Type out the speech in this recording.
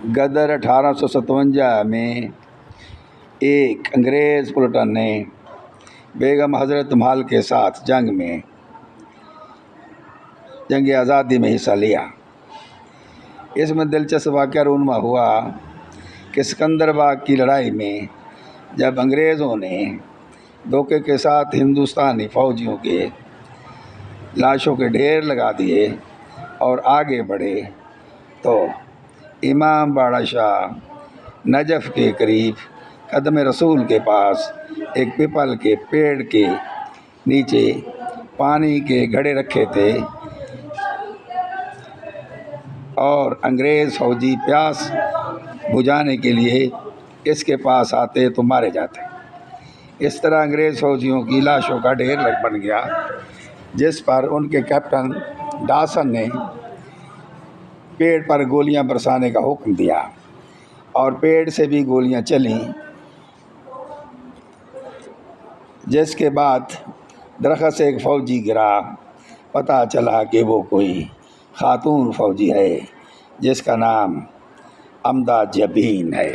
غدر 1857 میں ایک انگریز پلٹن نے بیگم حضرت محل کے ساتھ جنگ آزادی میں حصہ لیا۔ اس میں دلچسپ واقعہ رونما ہوا کہ سکندر باغ کی لڑائی میں جب انگریزوں نے دھوکے کے ساتھ ہندوستانی فوجیوں کے لاشوں کے ڈھیر لگا دیے اور آگے بڑھے تو امام باڑہ شاہ نجف کے قریب قدم رسول کے پاس ایک پیپل کے پیڑ کے نیچے پانی کے گھڑے رکھے تھے اور انگریز فوجی پیاس بجھانے کے لیے اس کے پاس آتے تو مارے جاتے۔ اس طرح انگریز فوجیوں کی لاشوں کا ڈھیر بن گیا، جس پر ان کے کیپٹن ڈاسن نے پیڑ پر گولیاں برسانے کا حکم دیا اور پیڑ سے بھی گولیاں چلیں، جس کے بعد درخت سے ایک فوجی گرا۔ پتہ چلا کہ وہ کوئی خاتون فوجی ہے جس کا نام امداد جبین ہے۔